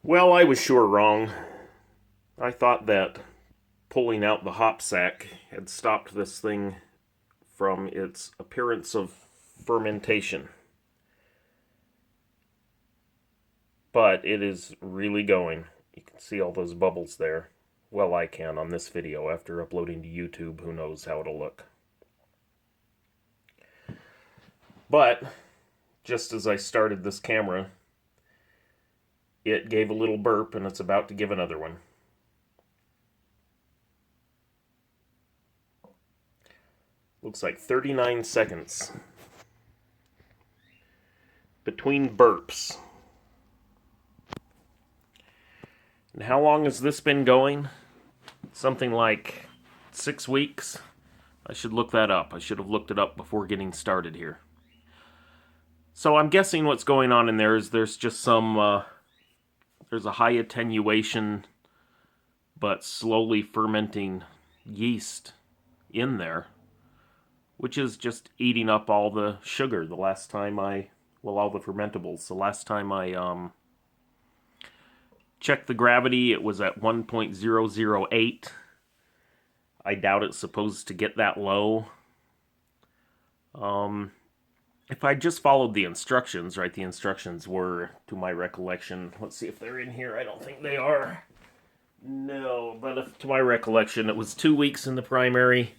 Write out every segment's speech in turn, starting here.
Well, I was sure wrong. I thought that pulling out the hop sack had stopped this thing from its appearance of fermentation. But it is really going. You can see all those bubbles there. Well, I can on this video. After uploading to YouTube, who knows how it'll look. But, just as I started this camera, it gave a little burp and it's about to give another one. Looks like 39 seconds between burps. And how long has this been going? Something like 6 weeks? I should look that up. I should have looked it up before getting started here. So I'm guessing what's going on in there is there's just some, there's a high attenuation but slowly fermenting yeast in there, which is just eating up all the sugar. The last time all the fermentables. The last time I checked the gravity, it was at 1.008. I doubt it's supposed to get that low. If I just followed the instructions, right, the instructions were, to my recollection, let's see if they're in here. I don't think they are. No, but to my recollection, it was 2 weeks in the primary,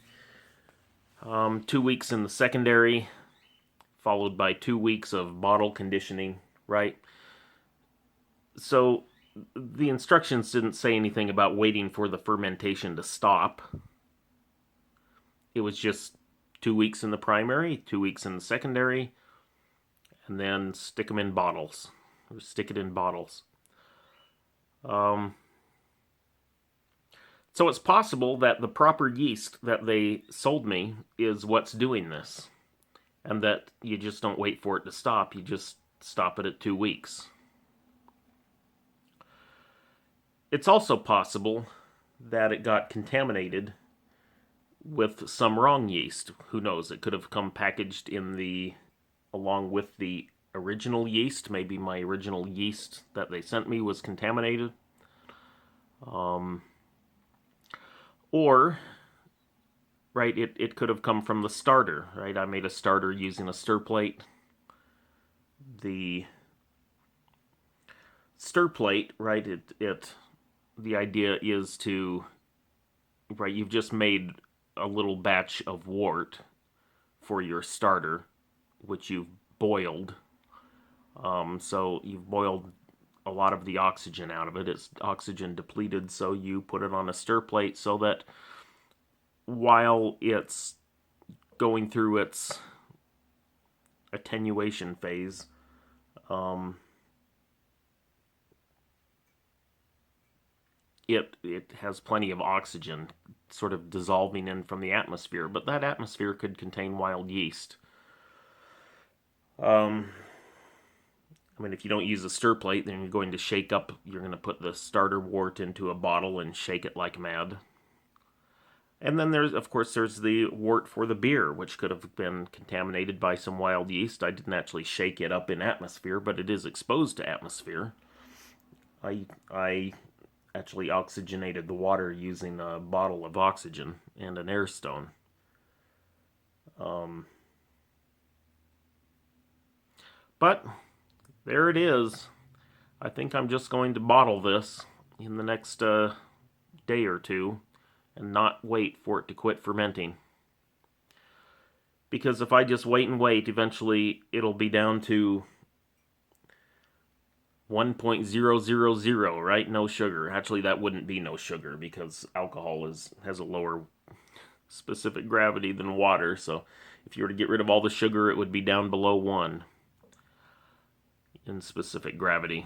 2 weeks in the secondary, followed by 2 weeks of bottle conditioning, right? So the instructions didn't say anything about waiting for the fermentation to stop. It was just 2 weeks in the primary, 2 weeks in the secondary, and then stick them in bottles, or stick it in bottles. So it's possible that the proper yeast that they sold me is what's doing this, and that you just don't wait for it to stop, you just stop it at 2 weeks. It's also possible that it got contaminated with some wrong yeast. Who knows? It could have come packaged along with the original yeast. Maybe my original yeast that they sent me was contaminated. Or, right, it could have come from the starter, right? I made a starter using a stir plate. The stir plate, right, the idea is to, right, you've just made a little batch of wort for your starter, which you've boiled. So you've boiled a lot of the oxygen out of it. It's oxygen depleted, so you put it on a stir plate so that while it's going through its attenuation phase, it has plenty of oxygen sort of dissolving in from the atmosphere, but that atmosphere could contain wild yeast. I mean, if you don't use a stir plate, then you're going to put the starter wort into a bottle and shake it like mad. And then there's the wort for the beer, which could have been contaminated by some wild yeast. I didn't actually shake it up in atmosphere, but it is exposed to atmosphere. I actually oxygenated the water using a bottle of oxygen and an air stone. But there it is. I think I'm just going to bottle this in the next day or two and not wait for it to quit fermenting. Because if I just wait and wait, eventually it'll be down to 1.000, right? No sugar. Actually, that wouldn't be no sugar because alcohol has a lower specific gravity than water. So if you were to get rid of all the sugar, it would be down below 1 in specific gravity.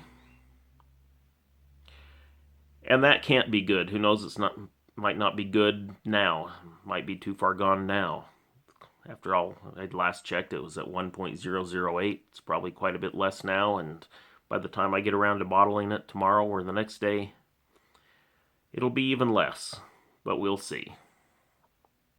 And that can't be good. Who knows? Might not be good now. Might be too far gone now. After all, I last checked, it was at 1.008. It's probably quite a bit less now, and by the time I get around to bottling it tomorrow or the next day, it'll be even less. But we'll see.